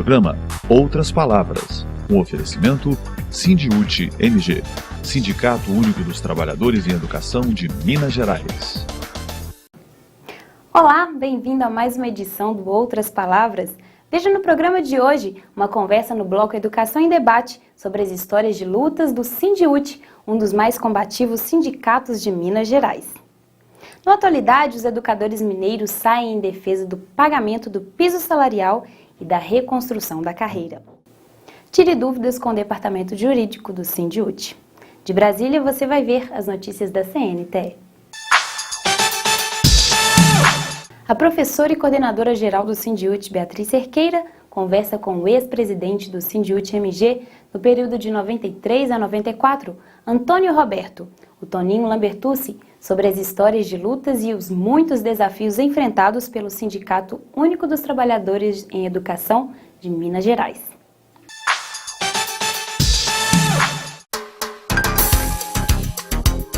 Programa Outras Palavras, um oferecimento Sindiúti MG, Sindicato Único dos Trabalhadores em Educação de Minas Gerais. Olá, bem-vindo a mais uma edição do Outras Palavras. Veja no programa de hoje uma conversa no bloco Educação em Debate sobre as histórias de lutas do Sindiúti, um dos mais combativos sindicatos de Minas Gerais. Na atualidade, os educadores mineiros saem em defesa do pagamento do piso salarial e da reconstrução da carreira. Tire dúvidas com o departamento jurídico do Sindiúti. De Brasília, você vai ver as notícias da CNTE. A professora e coordenadora geral do Sindiúti, Beatriz Cerqueira, conversa com o ex-presidente do Sindiúti MG no período de 93 a 94, Antônio Roberto, o Toninho Lambertucci, sobre as histórias de lutas e os muitos desafios enfrentados pelo Sindicato Único dos Trabalhadores em Educação de Minas Gerais.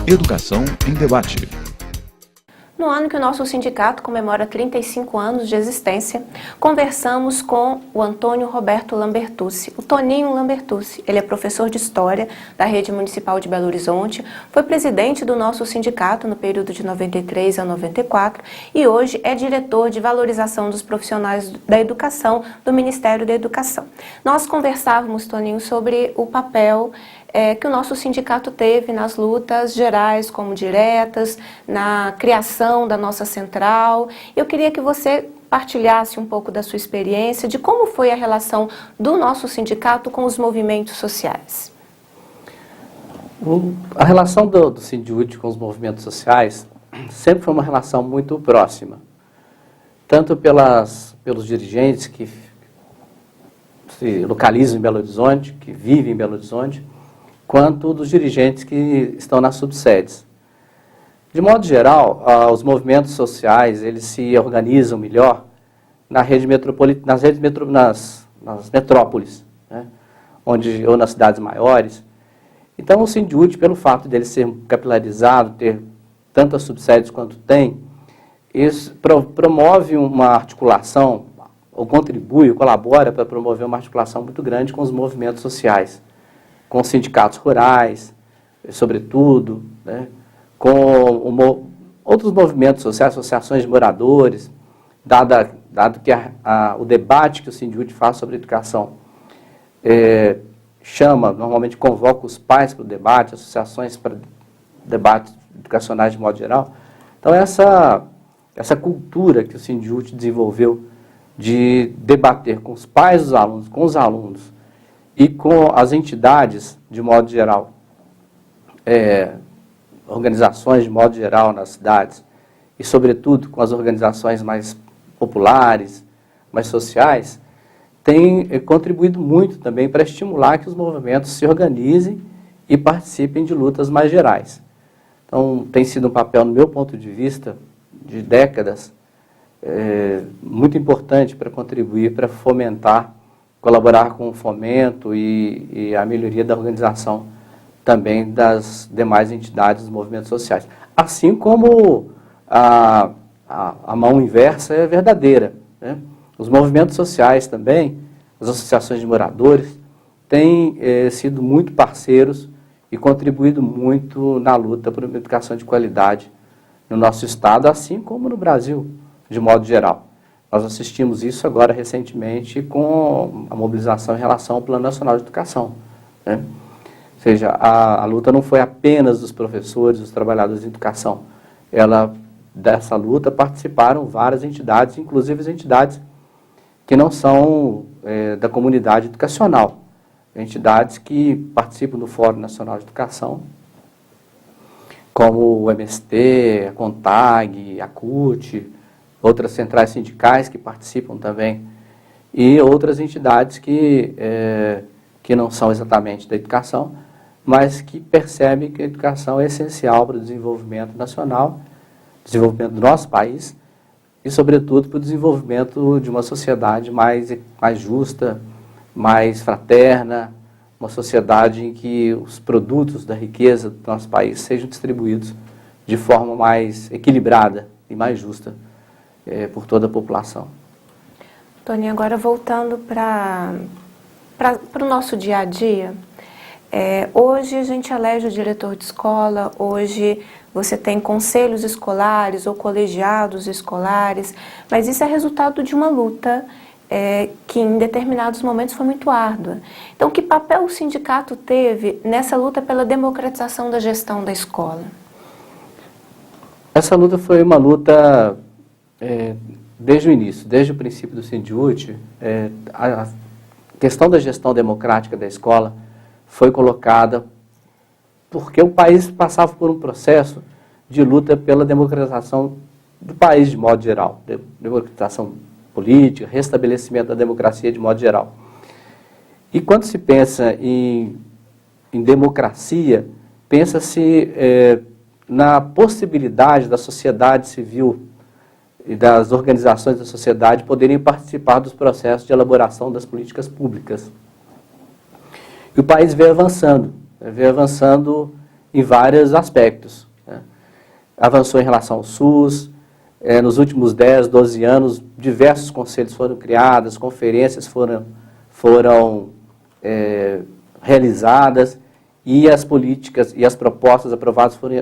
Educação em Debate. No ano que o nosso sindicato comemora 35 anos de existência, conversamos com o Antônio Roberto Lambertucci, o Toninho Lambertucci. Ele é professor de História da Rede Municipal de Belo Horizonte, foi presidente do nosso sindicato no período de 93 a 94 e hoje é diretor de valorização dos profissionais da educação do Ministério da Educação. Nós conversávamos, Toninho, sobre o papel que o nosso sindicato teve nas lutas gerais, como diretas, na criação da nossa central. Eu queria que você partilhasse um pouco da sua experiência, de como foi a relação do nosso sindicato com os movimentos sociais. A relação do Sindiúti com os movimentos sociais sempre foi uma relação muito próxima, tanto pelos dirigentes que se localizam em Belo Horizonte, que vivem em Belo Horizonte, quanto dos dirigentes que estão nas subsedes. De modo geral, os movimentos sociais eles se organizam melhor na rede metropolitana, nas metrópoles, né? Ou nas cidades maiores. Então, o Sindiúti, pelo fato dele ser capilarizado, ter tantas subsedes quanto tem, isso promove uma articulação, ou contribui, ou colabora para promover uma articulação muito grande com os movimentos sociais, com os sindicatos rurais, sobretudo, né, com outros movimentos sociais, associações de moradores, dado que o debate que o Sindiúti faz sobre educação normalmente convoca os pais para o debate, associações para debates educacionais de modo geral. Então, essa cultura que o Sindiúti desenvolveu de debater com os pais dos alunos, com os alunos, e com as entidades, de modo geral, organizações de modo geral nas cidades, e sobretudo com as organizações mais populares, mais sociais, tem contribuído muito também para estimular que os movimentos se organizem e participem de lutas mais gerais. Então, tem sido um papel, no meu ponto de vista, de décadas, muito importante para contribuir, para fomentar, colaborar com o fomento e a melhoria da organização também das demais entidades dos movimentos sociais. Assim como a mão inversa é verdadeira, né? Os movimentos sociais também, as associações de moradores, têm sido muito parceiros e contribuído muito na luta por uma educação de qualidade no nosso estado, assim como no Brasil, de modo geral. Nós assistimos isso agora recentemente com a mobilização em relação ao Plano Nacional de Educação, né? Ou seja, a luta não foi apenas dos professores, dos trabalhadores de educação. Dessa luta participaram várias entidades, inclusive as entidades que não são da comunidade educacional. Entidades que participam do Fórum Nacional de Educação, como o MST, a CONTAG, a CUT, outras centrais sindicais que participam também, e outras entidades que não são exatamente da educação, mas que percebem que a educação é essencial para o desenvolvimento nacional, desenvolvimento do nosso país, e, sobretudo, para o desenvolvimento de uma sociedade mais justa, mais fraterna, uma sociedade em que os produtos da riqueza do nosso país sejam distribuídos de forma mais equilibrada e mais justa por toda a população. Toninho, agora voltando para o nosso dia a dia, hoje a gente elege o diretor de escola, hoje você tem conselhos escolares ou colegiados escolares, mas isso é resultado de uma luta que em determinados momentos foi muito árdua. Então, que papel o sindicato teve nessa luta pela democratização da gestão da escola? Essa luta foi uma luta desde o início, desde o princípio do Sindiúti. A questão da gestão democrática da escola foi colocada porque o país passava por um processo de luta pela democratização do país de modo geral, democratização política, restabelecimento da democracia de modo geral. E quando se pensa em democracia, pensa-se na possibilidade da sociedade civil e das organizações da sociedade poderem participar dos processos de elaboração das políticas públicas. E o país veio avançando em vários aspectos, né? Avançou em relação ao SUS, nos últimos 10, 12 anos, diversos conselhos foram criados, conferências foram realizadas, e as políticas e as propostas aprovadas foram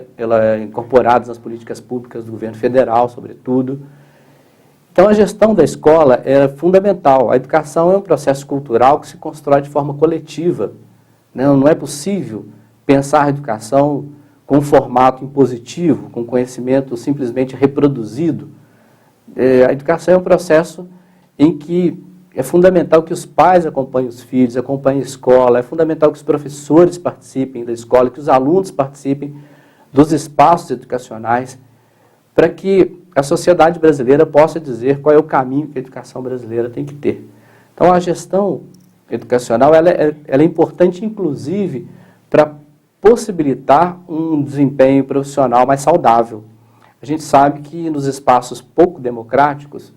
incorporadas nas políticas públicas do governo federal, sobretudo. Então, a gestão da escola é fundamental. A educação é um processo cultural que se constrói de forma coletiva. Não é possível pensar a educação com um formato impositivo, com conhecimento simplesmente reproduzido. A educação é um processo em que é fundamental que os pais acompanhem os filhos, acompanhem a escola, é fundamental que os professores participem da escola, que os alunos participem dos espaços educacionais, para que a sociedade brasileira possa dizer qual é o caminho que a educação brasileira tem que ter. Então, a gestão educacional ela é importante, inclusive, para possibilitar um desempenho profissional mais saudável. A gente sabe que nos espaços pouco democráticos,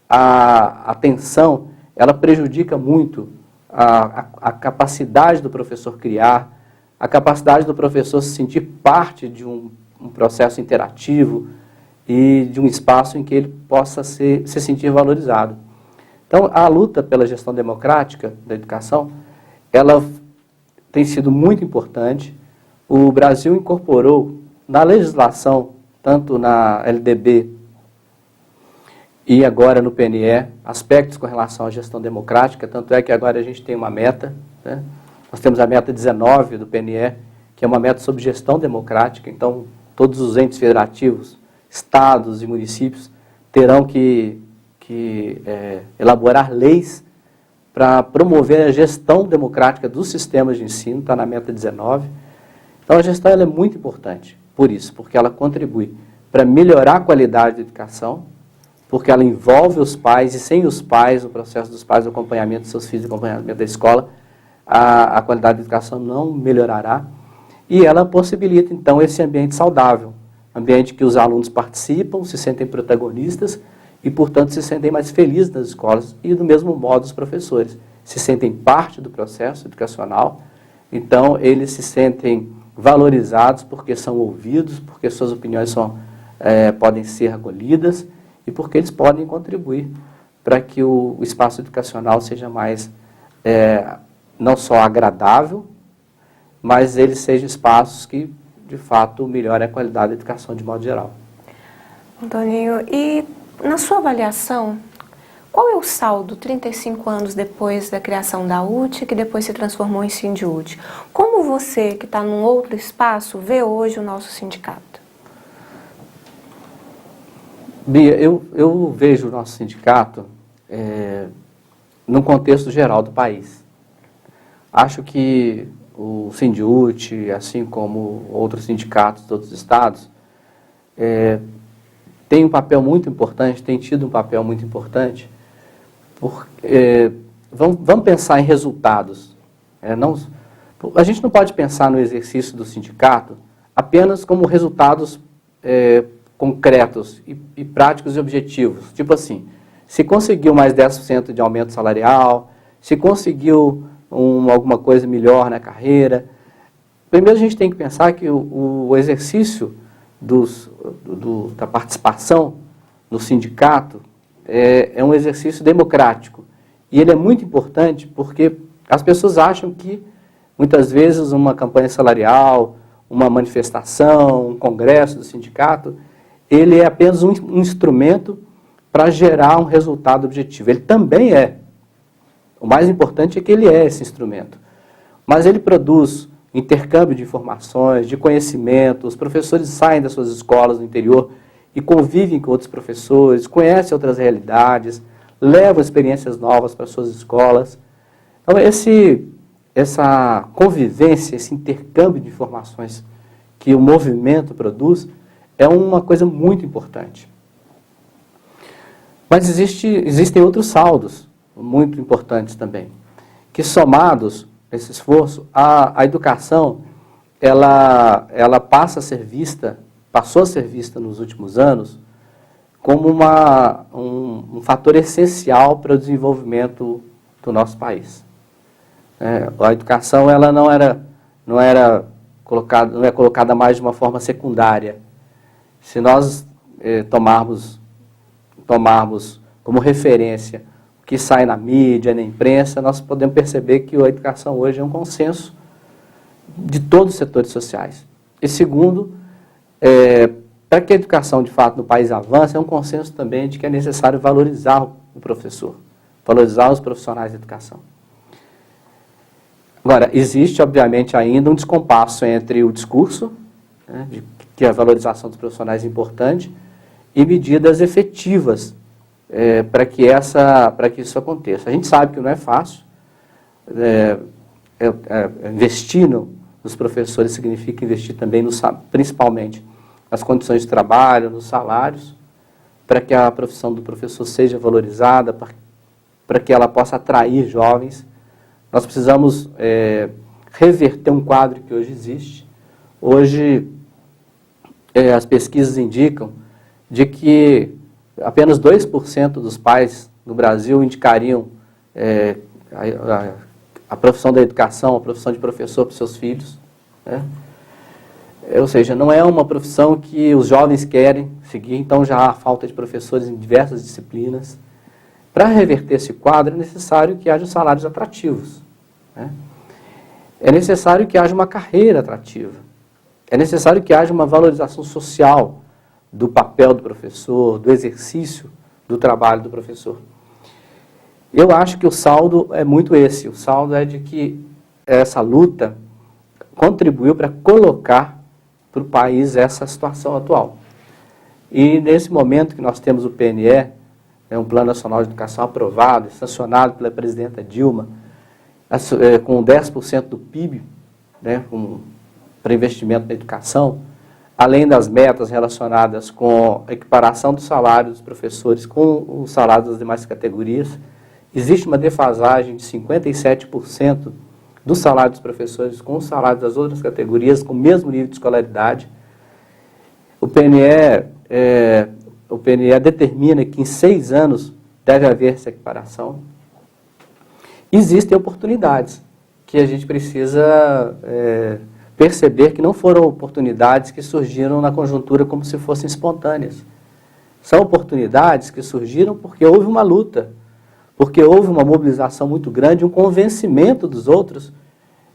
a tensão ela prejudica muito a capacidade do professor criar, a capacidade do professor se sentir parte de um processo interativo e de um espaço em que ele possa se sentir valorizado. Então, a luta pela gestão democrática da educação, ela tem sido muito importante. O Brasil incorporou na legislação, tanto na LDB e agora no PNE, aspectos com relação à gestão democrática, tanto é que agora a gente tem uma meta, né? Nós temos a meta 19 do PNE, que é uma meta sobre gestão democrática, então todos os entes federativos, estados e municípios terão que elaborar leis para promover a gestão democrática dos sistemas de ensino, está na meta 19. Então a gestão ela é muito importante, por isso, porque ela contribui para melhorar a qualidade da educação, porque ela envolve os pais, e sem os pais, o processo dos pais, o acompanhamento dos seus filhos, o acompanhamento da escola, a qualidade da educação não melhorará, e ela possibilita, então, esse ambiente saudável, ambiente que os alunos participam, se sentem protagonistas, e, portanto, se sentem mais felizes nas escolas, e, do mesmo modo, os professores se sentem parte do processo educacional, então, eles se sentem valorizados porque são ouvidos, porque suas opiniões podem ser acolhidas, e porque eles podem contribuir para que o espaço educacional seja mais, não só agradável, mas eles sejam espaços que, de fato, melhorem a qualidade da educação de modo geral. Toninho, e na sua avaliação, qual é o saldo 35 anos depois da criação da UTE, que depois se transformou em Sindiúti? Como você, que está num outro espaço, vê hoje o nosso sindicato? Bia, eu vejo o nosso sindicato num contexto geral do país. Acho que o Sindiúti, assim como outros sindicatos de outros estados, tem um papel muito importante, tem tido um papel muito importante, porque vamos pensar em resultados. A gente não pode pensar no exercício do sindicato apenas como resultados concretos e práticos e objetivos. Tipo assim, se conseguiu mais 10% de aumento salarial, se conseguiu alguma coisa melhor na carreira. Primeiro a gente tem que pensar que o exercício da participação no sindicato é um exercício democrático. E ele é muito importante porque as pessoas acham que, muitas vezes, uma campanha salarial, uma manifestação, um congresso do sindicato, ele é apenas um instrumento para gerar um resultado objetivo. Ele também é. O mais importante é que ele é esse instrumento. Mas ele produz intercâmbio de informações, de conhecimento. Os professores saem das suas escolas no interior e convivem com outros professores, conhecem outras realidades, levam experiências novas para suas escolas. Então, essa convivência, esse intercâmbio de informações que o movimento produz é uma coisa muito importante. Mas existem outros saldos muito importantes também, que somados esse esforço, a educação ela passou a ser vista nos últimos anos como um fator essencial para o desenvolvimento do nosso país. A educação ela não é colocada mais de uma forma secundária. Se nós tomarmos como referência o que sai na mídia, na imprensa, nós podemos perceber que a educação hoje é um consenso de todos os setores sociais. E segundo, para que a educação de fato no país avance, é um consenso também de que é necessário valorizar o professor, valorizar os profissionais de educação. Agora, existe obviamente ainda um descompasso entre o discurso, de que a valorização dos profissionais é importante, e medidas efetivas para que isso aconteça. A gente sabe que não é fácil. Investir nos professores significa investir também, principalmente, nas condições de trabalho, nos salários, para que a profissão do professor seja valorizada, para que ela possa atrair jovens. Nós precisamos reverter um quadro que hoje existe. Hoje, as pesquisas indicam de que apenas 2% dos pais no Brasil indicariam a profissão da educação, a profissão de professor para os seus filhos. Ou seja, não é uma profissão que os jovens querem seguir, então já há falta de professores em diversas disciplinas. Para reverter esse quadro, é necessário que haja salários atrativos. É necessário que haja uma carreira atrativa. É necessário que haja uma valorização social do papel do professor, do exercício do trabalho do professor. Eu acho que o saldo é muito esse. O saldo é de que essa luta contribuiu para colocar para o país essa situação atual. E nesse momento que nós temos o PNE, um Plano Nacional de Educação aprovado, sancionado pela presidenta Dilma, com 10% do PIB, para investimento na educação, além das metas relacionadas com a equiparação do salário dos professores com o salário das demais categorias, existe uma defasagem de 57% do salário dos professores com o salário das outras categorias, com o mesmo nível de escolaridade. O PNE determina que em 6 anos deve haver essa equiparação. Existem oportunidades que a gente precisa perceber que não foram oportunidades que surgiram na conjuntura como se fossem espontâneas. São oportunidades que surgiram porque houve uma luta, porque houve uma mobilização muito grande, um convencimento dos outros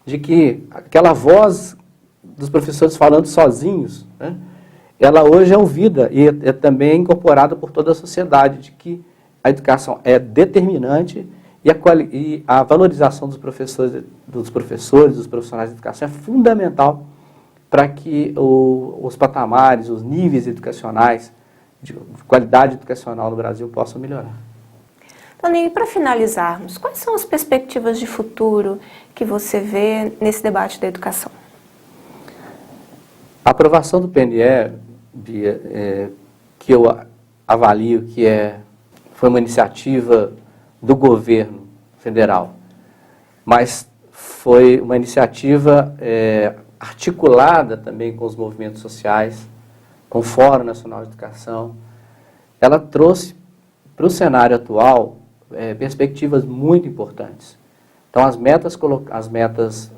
de que aquela voz dos professores falando sozinhos, ela hoje é ouvida e é também incorporada por toda a sociedade, de que a educação é determinante e a valorização dos professores, dos profissionais de educação é fundamental para que os patamares, os níveis educacionais, de qualidade educacional no Brasil possam melhorar. Toninho, para finalizarmos, quais são as perspectivas de futuro que você vê nesse debate da educação? A aprovação do PNE, Bia, que eu avalio que foi uma iniciativa do governo federal, mas foi uma iniciativa articulada também com os movimentos sociais, com o Fórum Nacional de Educação. Ela trouxe para o cenário atual perspectivas muito importantes. Então, as metas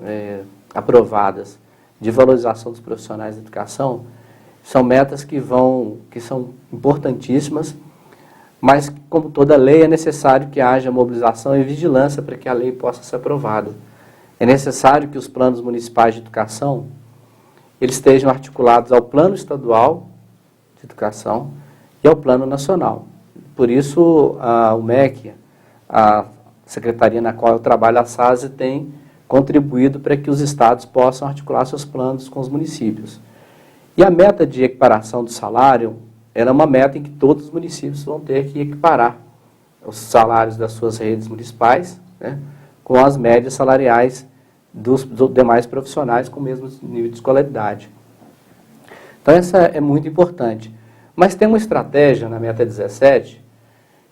aprovadas de valorização dos profissionais de educação são metas que são importantíssimas, mas, como toda lei, é necessário que haja mobilização e vigilância para que a lei possa ser aprovada. É necessário que os planos municipais de educação eles estejam articulados ao plano estadual de educação e ao plano nacional. Por isso, o MEC, a secretaria na qual eu trabalho, a SASE, tem contribuído para que os estados possam articular seus planos com os municípios. E a meta de equiparação do salário era uma meta em que todos os municípios vão ter que equiparar os salários das suas redes municipais, né, com as médias salariais dos demais profissionais com o mesmo nível de escolaridade. Então, essa é muito importante. Mas tem uma estratégia na meta 17,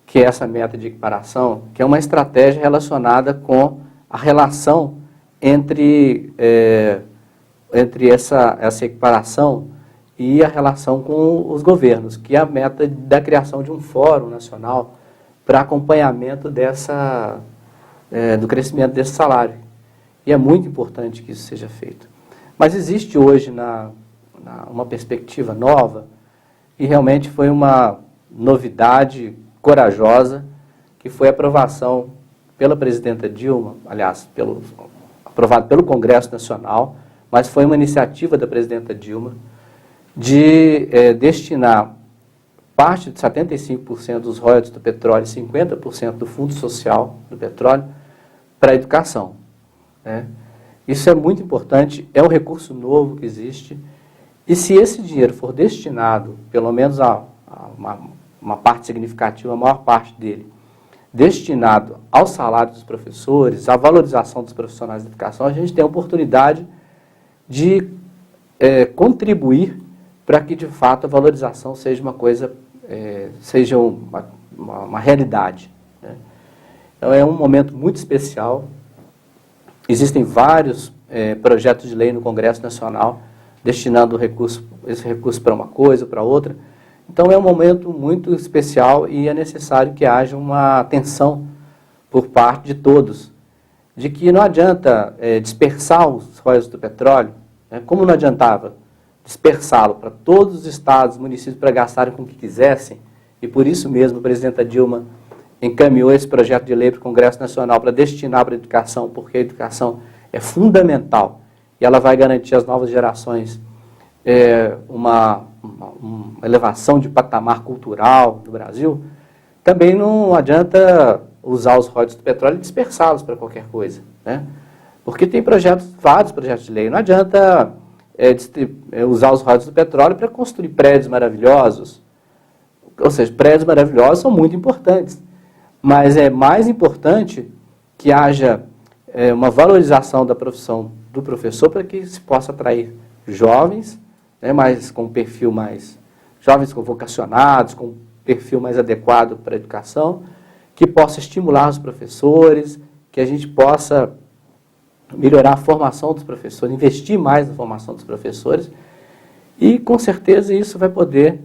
que é essa meta de equiparação, que é uma estratégia relacionada com a relação entre essa equiparação e a relação com os governos, que é a meta da criação de um fórum nacional para acompanhamento do crescimento desse salário. E é muito importante que isso seja feito. Mas existe hoje uma perspectiva nova, e realmente foi uma novidade corajosa, que foi a aprovação pela presidenta Dilma, aliás, aprovado pelo Congresso Nacional, mas foi uma iniciativa da presidenta Dilma, de destinar parte de 75% dos royalties do petróleo e 50% do fundo social do petróleo para a educação. Né? Isso é muito importante, é um recurso novo que existe, e se esse dinheiro for destinado, pelo menos a uma parte significativa, a maior parte dele, destinado ao salário dos professores, à valorização dos profissionais de educação, a gente tem a oportunidade de contribuir para que, de fato, a valorização seja uma coisa, seja uma realidade. Né? Então, é um momento muito especial. Existem vários projetos de lei no Congresso Nacional destinando esse recurso para uma coisa, para outra. Então, é um momento muito especial e é necessário que haja uma atenção por parte de todos, de que não adianta dispersar os royalties do petróleo, né, como não adiantava dispersá-lo para todos os estados, municípios, para gastarem com o que quisessem, e por isso mesmo a presidenta Dilma encaminhou esse projeto de lei para o Congresso Nacional para destinar para a educação, porque a educação é fundamental e ela vai garantir às novas gerações uma elevação de patamar cultural no Brasil. Também não adianta usar os royalties do petróleo e dispersá-los para qualquer coisa, né? Porque tem vários projetos de lei. Não adianta usar os royalties do petróleo para construir prédios maravilhosos. Ou seja, prédios maravilhosos são muito importantes, mas é mais importante que haja uma valorização da profissão do professor para que se possa atrair jovens, né, com um perfil mais... jovens vocacionados, com um perfil mais adequado para a educação, que possa estimular os professores, que a gente possa melhorar a formação dos professores, investir mais na formação dos professores, e com certeza isso vai poder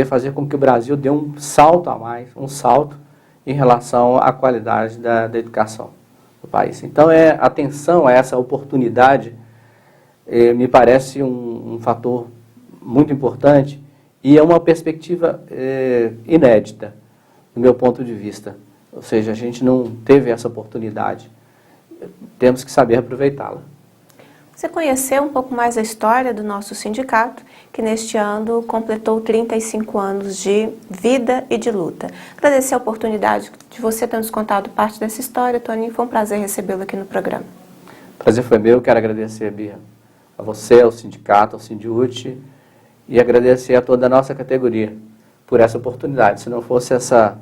fazer com que o Brasil dê um salto a mais, um salto em relação à qualidade da educação do país. Então, atenção a essa oportunidade me parece um fator muito importante e é uma perspectiva inédita, do meu ponto de vista. Ou seja, a gente não teve essa oportunidade. Temos que saber aproveitá-la. Você conheceu um pouco mais a história do nosso sindicato, que neste ano completou 35 anos de vida e de luta. Agradecer a oportunidade de você ter nos contado parte dessa história, Toninho. Foi um prazer recebê-lo aqui no programa. O prazer foi meu. Quero agradecer, Bia, a você, ao sindicato, ao Sindiúti, e agradecer a toda a nossa categoria por essa oportunidade. Se não fosse essa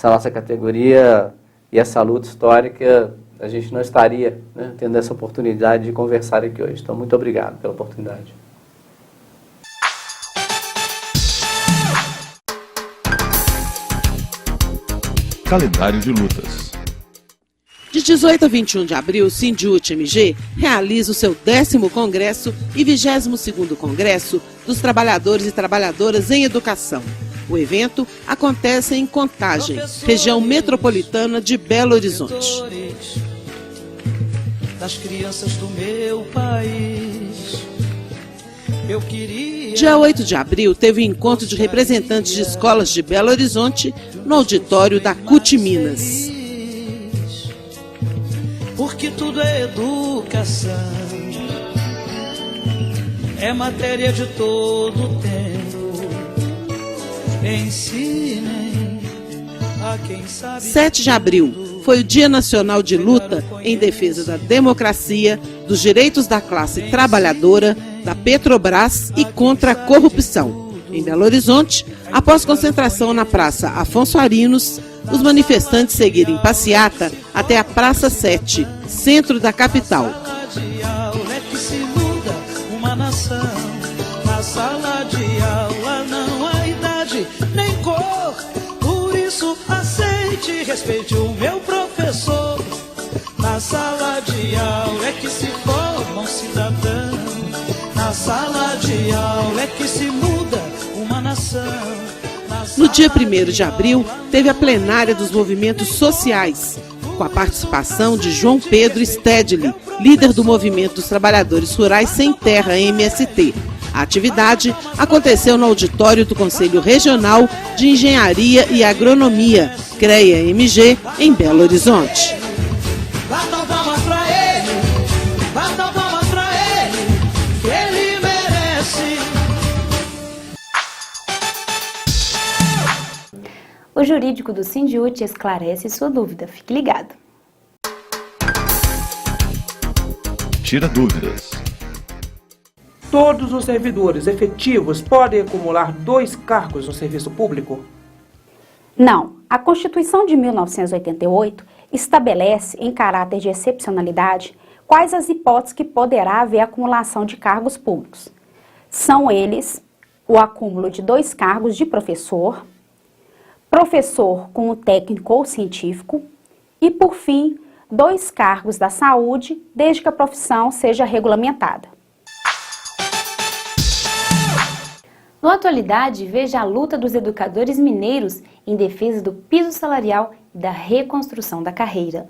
nossa categoria e essa luta histórica, a gente não estaria, né, tendo essa oportunidade de conversar aqui hoje. Então, muito obrigado pela oportunidade. Calendário de lutas. De 18 a 21 de abril, o Sindiúti-MG realiza o seu 10º Congresso e 22º Congresso dos Trabalhadores e Trabalhadoras em Educação. O evento acontece em Contagem, região metropolitana de Belo Horizonte. Das crianças do meu país, Dia 8 de abril teve o encontro de representantes de escolas de Belo Horizonte no auditório da CUT Minas. Porque tudo é educação, é matéria de todo tempo. Ensinem a quem sabe. 7 de abril foi o Dia Nacional de Luta em defesa da democracia, dos direitos da classe trabalhadora, da Petrobras e contra a corrupção. Em Belo Horizonte, após concentração na Praça Afonso Arinos, os manifestantes seguiram em passeata até a Praça 7, centro da capital. É que se muda uma nação. Na sala de aula não há idade nem cor. Por isso aceite e respeite o meu professor. Na sala de aula é que se forma um cidadão. Na sala de aula é que se muda uma nação. No dia 1º de abril, teve a plenária dos movimentos sociais, com a participação de João Pedro Stedley, líder do Movimento dos Trabalhadores Rurais Sem Terra, MST. A atividade aconteceu no auditório do Conselho Regional de Engenharia e Agronomia, CREA-MG, em Belo Horizonte. Bata palmas pra ele, bata palmas pra ele, que ele merece. O jurídico do Sindiúti esclarece sua dúvida. Fique ligado. Tira dúvidas. Todos os servidores efetivos podem acumular 2 cargos no serviço público? Não. A Constituição de 1988 estabelece, em caráter de excepcionalidade, quais as hipóteses que poderá haver acumulação de cargos públicos. São eles o acúmulo de 2 cargos de professor, professor como técnico ou científico e, por fim, 2 cargos da saúde, desde que a profissão seja regulamentada. No Atualidade, veja a luta dos educadores mineiros em defesa do piso salarial e da reconstrução da carreira.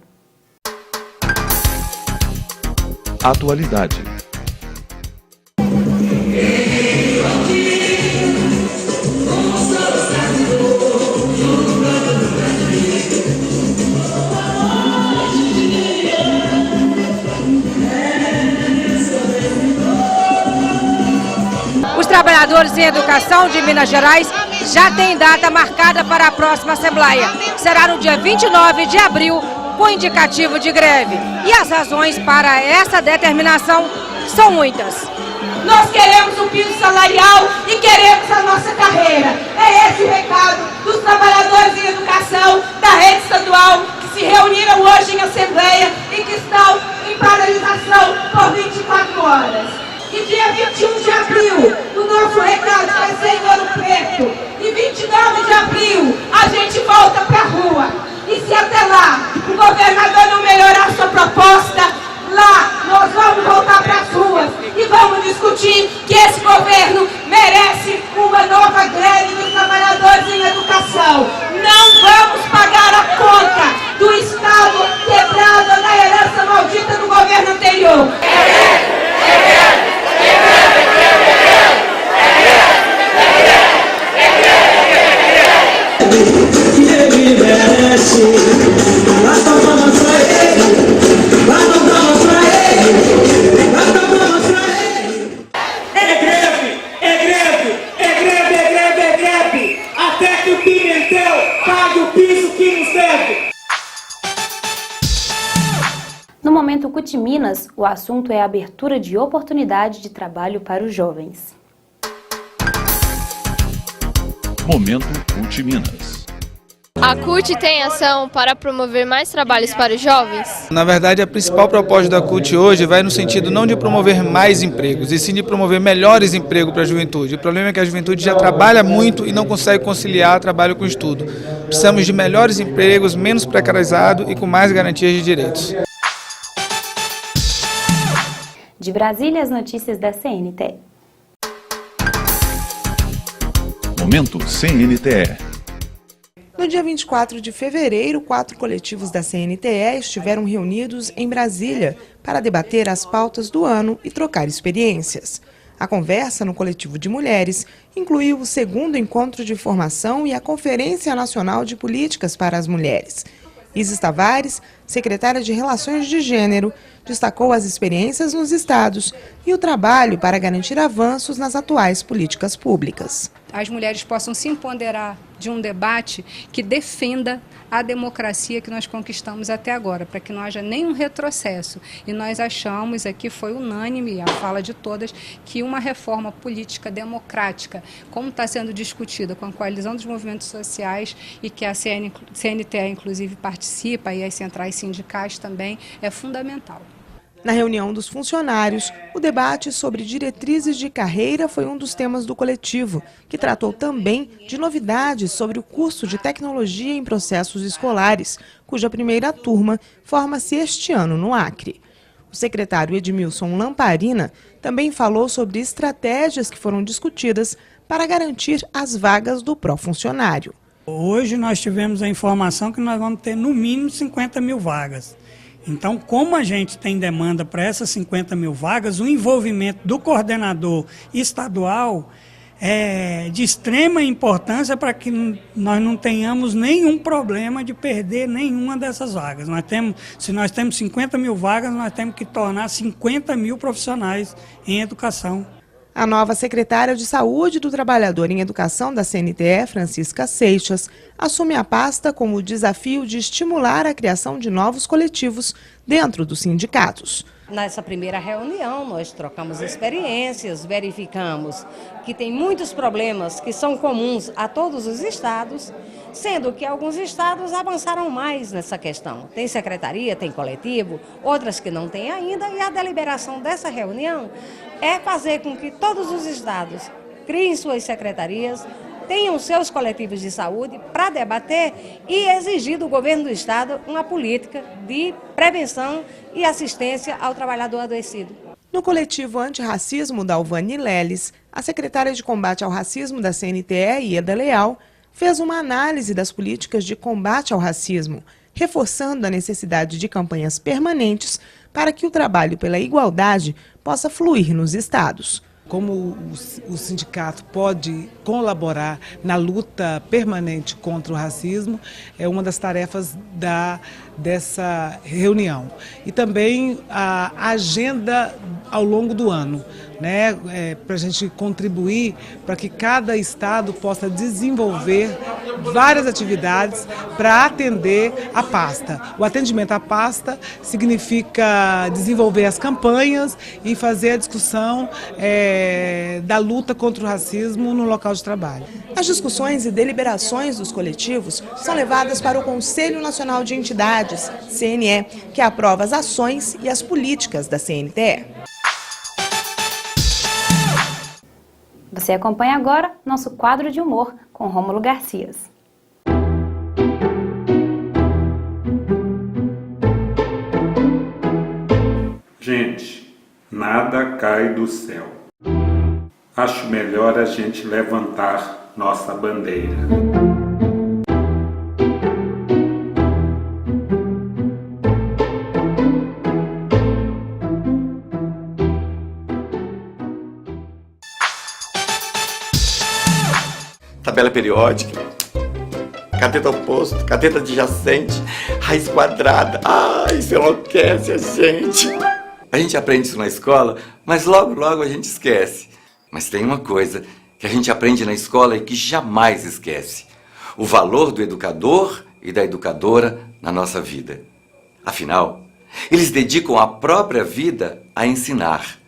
Atualidade. Os trabalhadores em educação de Minas Gerais já têm data marcada para a próxima Assembleia. Será no dia 29 de abril, com indicativo de greve. E as razões para essa determinação são muitas. Nós queremos o piso salarial e queremos a nossa carreira. É esse o recado dos trabalhadores em educação da rede estadual que se reuniram hoje em Assembleia e que estão em paralisação por 24 horas. E dia 21 de abril, o nosso recado vai ser em Ouro Preto. E 29 de abril, a gente volta para a rua. E se até lá o governador não melhorar sua proposta, lá nós vamos voltar para as ruas e vamos discutir que esse governo merece uma nova greve dos trabalhadores em educação. Não vamos pagar a conta do Estado quebrado na herança maldita do governo anterior. Ele merece. Bata palmas pra ele, bata palmas pra ele, bata palmas pra ele. É greve, é greve, é greve, é greve, é greve, até que o Pimentel pague o piso que nos deve. No Momento CUT Minas, o assunto é a abertura de oportunidade de trabalho para os jovens. Momento CUT Minas. A CUT tem ação para promover mais trabalhos para os jovens? Na verdade, a principal proposta da CUT hoje vai no sentido não de promover mais empregos, e sim de promover melhores empregos para a juventude. O problema é que a juventude já trabalha muito e não consegue conciliar trabalho com estudo. Precisamos de melhores empregos, menos precarizados e com mais garantias de direitos. De Brasília, as notícias da CNTE. Momento CNTE. No dia 24 de fevereiro, 4 coletivos da CNTE estiveram reunidos em Brasília para debater as pautas do ano e trocar experiências. A conversa no coletivo de mulheres incluiu o 2º encontro de formação e a Conferência Nacional de Políticas para as Mulheres. Isis Tavares, secretária de Relações de Gênero, destacou as experiências nos estados e o trabalho para garantir avanços nas atuais políticas públicas. As mulheres possam se empoderar de um debate que defenda a democracia que nós conquistamos até agora, para que não haja nenhum retrocesso. E nós achamos, aqui foi unânime a fala de todas, que uma reforma política democrática, como está sendo discutida com a coalizão dos movimentos sociais e que a CNTE inclusive participa e as centrais sindicais também, é fundamental. Na reunião dos funcionários, o debate sobre diretrizes de carreira foi um dos temas do coletivo, que tratou também de novidades sobre o curso de tecnologia em processos escolares, cuja primeira turma forma-se este ano no Acre. O secretário Edmilson Lamparina também falou sobre estratégias que foram discutidas para garantir as vagas do pró-funcionário. Hoje nós tivemos a informação que nós vamos ter no mínimo 50 mil vagas. Então, como a gente tem demanda para essas 50 mil vagas, o envolvimento do coordenador estadual é de extrema importância para que nós não tenhamos nenhum problema de perder nenhuma dessas vagas. Se nós temos 50 mil vagas, nós temos que tornar 50 mil profissionais em educação. A nova secretária de Saúde do Trabalhador em Educação da CNTE, Francisca Seixas, assume a pasta com o desafio de estimular a criação de novos coletivos dentro dos sindicatos. Nessa primeira reunião, nós trocamos experiências, verificamos que tem muitos problemas que são comuns a todos os estados, sendo que alguns estados avançaram mais nessa questão. Tem secretaria, tem coletivo, outras que não tem ainda, e a deliberação dessa reunião é fazer com que todos os estados criem suas secretarias, tenham seus coletivos de saúde para debater e exigir do governo do estado uma política de prevenção e assistência ao trabalhador adoecido. No coletivo antirracismo da Alvane Leles, a secretária de combate ao racismo da CNTE, Ieda Leal, fez uma análise das políticas de combate ao racismo, reforçando a necessidade de campanhas permanentes para que o trabalho pela igualdade possa fluir nos estados. Como o sindicato pode colaborar na luta permanente contra o racismo é uma das tarefas dessa reunião. E também a agenda ao longo do ano, né, para a gente contribuir para que cada estado possa desenvolver várias atividades para atender a pasta. O atendimento à pasta significa desenvolver as campanhas e fazer a discussão da luta contra o racismo no local de trabalho. As discussões e deliberações dos coletivos são levadas para o Conselho Nacional de Entidades, CNE, que aprova as ações e as políticas da CNTE. Você acompanha agora nosso quadro de humor com Rômulo Garcias. Gente, nada cai do céu. Acho melhor a gente levantar nossa bandeira. Tabela periódica, cateta oposto, cateta adjacente, raiz quadrada. Isso enlouquece a gente. A gente aprende isso na escola, mas logo a gente esquece. Mas tem uma coisa que a gente aprende na escola e que jamais esquece: o valor do educador e da educadora na nossa vida. Afinal, eles dedicam a própria vida a ensinar,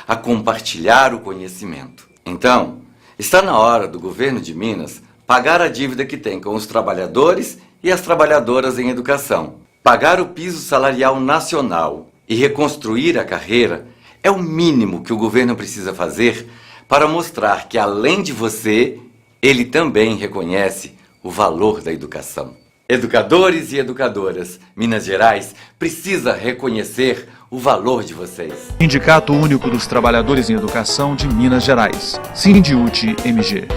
a compartilhar o conhecimento. Então, está na hora do governo de Minas pagar a dívida que tem com os trabalhadores e as trabalhadoras em educação. Pagar o piso salarial nacional e reconstruir a carreira é o mínimo que o governo precisa fazer para mostrar que, além de você, ele também reconhece o valor da educação. Educadores e educadoras, Minas Gerais precisa reconhecer o valor de vocês. Sindicato Único dos Trabalhadores em Educação de Minas Gerais, Sindiúti MG.